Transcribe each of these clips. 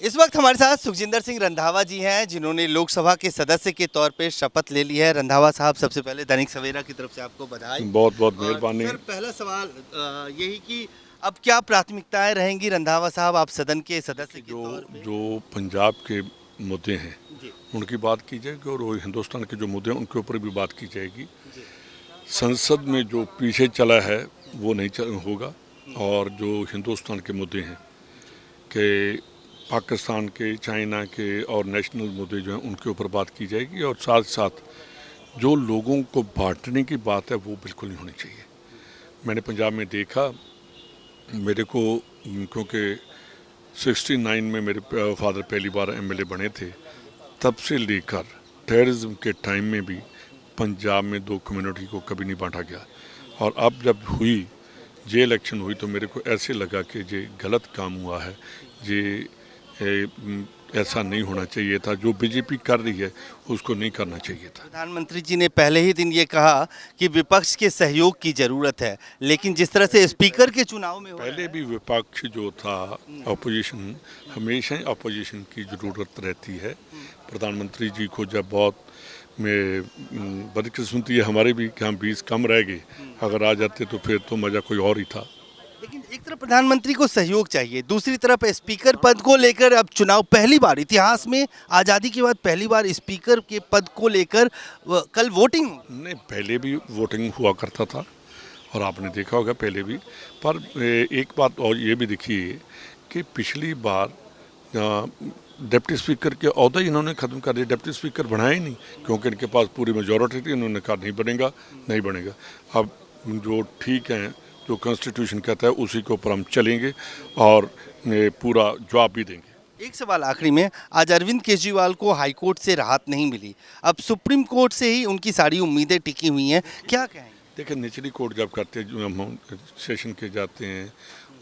इस वक्त हमारे साथ सुखजिंदर सिंह रंधावा जी हैं, जिन्होंने लोकसभा के सदस्य के तौर पे शपथ ले ली है। रंधावा साहब, सबसे पहले दैनिक सवेरा की तरफ से आपको बधाई। बहुत बहुत और मेहरबानी। सर, पहला सवाल यही कि अब क्या प्राथमिकताएं रहेंगी रंधावा साहब, आप सदन के सदस्य के जो तौर पे? जो पंजाब के मुद्दे हैं जी उनकी बात की जाएगी और वो हिंदुस्तान के जो मुद्दे हैं उनके ऊपर भी बात की जाएगी। जी संसद में जो पीछे चला है वो नहीं होगा, और जो हिंदुस्तान के मुद्दे हैं कि पाकिस्तान के, चाइना के और नेशनल मुद्दे जो हैं उनके ऊपर बात की जाएगी। और साथ साथ जो लोगों को बांटने की बात है वो बिल्कुल नहीं होनी चाहिए। मैंने पंजाब में देखा, मेरे को क्योंकि 69 में मेरे फादर पहली बार एमएलए बने थे, तब से लेकर टेररिज्म के टाइम में भी पंजाब में दो कम्युनिटी को कभी नहीं बांटा गया। और अब जब हुई जे इलेक्शन हुई तो मेरे को ऐसे लगा कि ये गलत काम हुआ है, ये ऐसा नहीं होना चाहिए था। जो बीजेपी कर रही है उसको नहीं करना चाहिए था। प्रधानमंत्री जी ने पहले ही दिन ये कहा कि विपक्ष के सहयोग की जरूरत है, लेकिन जिस तरह से स्पीकर के चुनाव में हो रहा पहले है। भी विपक्ष जो था, अपोजिशन, हमेशा ही अपोजिशन की ज़रूरत रहती है। प्रधानमंत्री जी को जब बहुत में बदकिस्मती है हमारे भी कि हम 20 कम रह गए, अगर आ जाते तो फिर तो मज़ा कोई और ही था। लेकिन एक तरफ प्रधानमंत्री को सहयोग चाहिए, दूसरी तरफ स्पीकर पद को लेकर अब चुनाव, पहली बार इतिहास में आज़ादी के बाद पहली बार स्पीकर के पद को लेकर कल वोटिंग होगी। नहीं, पहले भी वोटिंग हुआ करता था और आपने देखा होगा पहले भी। पर एक बात और ये भी देखिए कि पिछली बार डिप्टी स्पीकर के ओहदा ही इन्होंने ख़त्म कर दिया, डिप्टी स्पीकर बनाया ही नहीं, क्योंकि इनके पास पूरी मेजॉरिटी थी। इन्होंने कहा नहीं बनेगा, नहीं बनेगा। अब जो ठीक है, जो कॉन्स्टिट्यूशन कहता है उसी के ऊपर हम चलेंगे और पूरा जवाब भी देंगे। एक सवाल आखिरी में, आज अरविंद केजरीवाल को हाईकोर्ट से राहत नहीं मिली, अब सुप्रीम कोर्ट से ही उनकी सारी उम्मीदें टिकी हुई हैं, क्या कहेंगे? देखिए, निचली कोर्ट जब करते हैं, जो हम सेशन के जाते हैं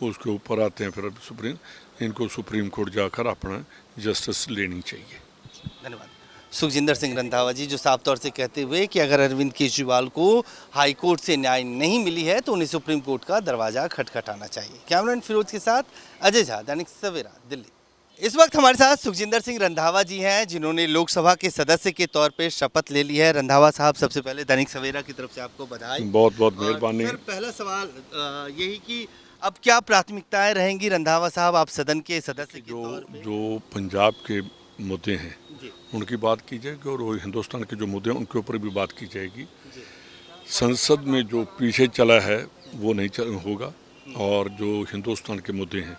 उसके ऊपर आते हैं, फिर इनको सुप्रीम कोर्ट जाकर अपना जस्टिस लेनी चाहिए। धन्यवाद। सुखजिंदर सिंह रंधावा जी, जो साफ तौर से कहते हुए कि अगर अरविंद केजरीवाल को हाई कोर्ट से न्याय नहीं मिली है तो उन्हें सुप्रीम कोर्ट का दरवाजा खटखटाना चाहिए। कैमरामैन फिरोज के साथ अजय झा, दैनिक सवेरा, दिल्ली। इस वक्त हमारे साथ सुखजिंदर सिंह रंधावा जी हैं, जिन्होंने लोकसभा के सदस्य के तौर पे शपथ ले ली है। रंधावा साहब, सबसे पहले दैनिक सवेरा की तरफ से आपको बधाई। बहुत बहुत और मेहरबानी। सर, पहला सवाल यही कि अब क्या प्राथमिकताएं रहेंगी रंधावा साहब, आप सदन के सदस्य के तौर पे? जो पंजाब के मुद्दे हैं जी उनकी बात की जाएगी और वो हिंदुस्तान के जो मुद्दे हैं उनके ऊपर भी बात की जाएगी। जी संसद में जो पीछे चला है वो नहीं होगा, और जो हिंदुस्तान के मुद्दे हैं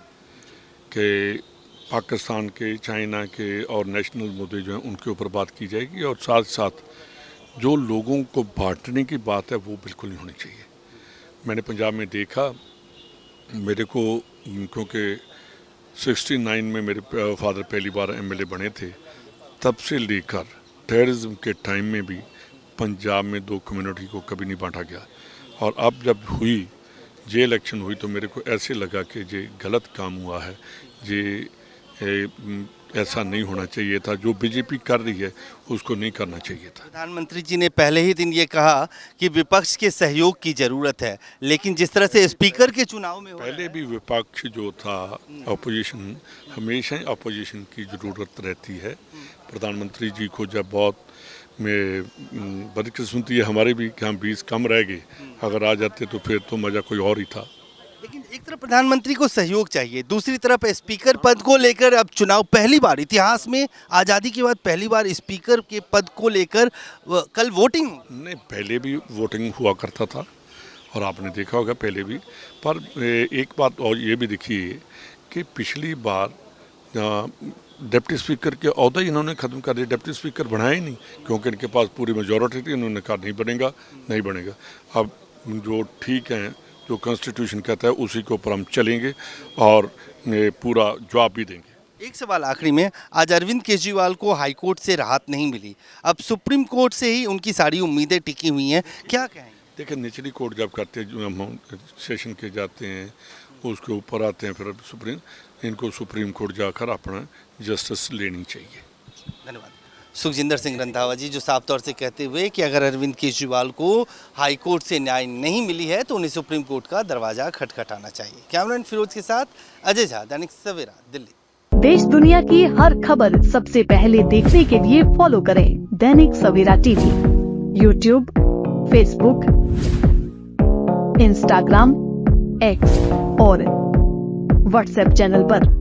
कि पाकिस्तान के, चाइना के और नेशनल मुद्दे जो हैं उनके ऊपर बात की जाएगी। और साथ साथ जो लोगों को बांटने की बात है वो बिल्कुल नहीं होनी चाहिए। मैंने पंजाब में देखा, मेरे को क्योंकि 69 में मेरे फादर पहली बार एमएलए बने थे, तब से लेकर टेररिज्म के टाइम में भी पंजाब में दो कम्युनिटी को कभी नहीं बांटा गया। और अब जब हुई जे इलेक्शन हुई तो मेरे को ऐसे लगा कि ये गलत काम हुआ है, ये ऐसा नहीं होना चाहिए था। जो बीजेपी कर रही है उसको नहीं करना चाहिए था। प्रधानमंत्री जी ने पहले ही दिन ये कहा कि विपक्ष के सहयोग की जरूरत है, लेकिन जिस तरह से स्पीकर के चुनाव में हो रहा पहले है। भी विपक्ष जो था, अपोजिशन, हमेशा ही अपोजिशन की ज़रूरत रहती है। प्रधानमंत्री जी को जब बहुत में बदकिस्मती है हमारे भी कि हम 20 कम रह गए, अगर आ जाते तो फिर तो मज़ा कोई और ही था। लेकिन एक तरफ प्रधानमंत्री को सहयोग चाहिए, दूसरी तरफ स्पीकर पद को लेकर अब चुनाव, पहली बार इतिहास में आज़ादी के बाद पहली बार स्पीकर के पद को लेकर कल वोटिंग होगी। नहीं, पहले भी वोटिंग हुआ करता था और आपने देखा होगा पहले भी। पर एक बात और ये भी देखिए कि पिछली बार डिप्टी स्पीकर के ओहदा ही इन्होंने ख़त्म कर दिया, डिप्टी स्पीकर बनाया ही नहीं, क्योंकि इनके पास पूरी मेजॉरिटी थी। इन्होंने कहा नहीं बनेगा, नहीं बनेगा। अब जो ठीक है, जो कॉन्स्टिट्यूशन कहता है उसी के ऊपर हम चलेंगे और पूरा जवाब भी देंगे। एक सवाल आखिरी में, आज अरविंद केजरीवाल को हाईकोर्ट से राहत नहीं मिली, अब सुप्रीम कोर्ट से ही उनकी सारी उम्मीदें टिकी हुई हैं, क्या कहेंगे? देखिए, निचली कोर्ट जब करते हैं, जो हम सेशन के जाते हैं उसके ऊपर आते हैं, फिर इनको सुप्रीम कोर्ट जाकर अपना जस्टिस लेनी चाहिए। धन्यवाद। सुखजिंदर सिंह रंधावा जी, जो साफ तौर से कहते हुए कि अगर अरविंद केजरीवाल को हाई कोर्ट से न्याय नहीं मिली है तो उन्हें सुप्रीम कोर्ट का दरवाजा खटखटाना चाहिए। कैमरामैन फिरोज के साथ अजय झा, दैनिक सवेरा, दिल्ली। देश दुनिया की हर खबर सबसे पहले देखने के लिए फॉलो करें Dainik Savera TV, YouTube, Facebook, Instagram, X और व्हाट्सएप चैनल पर।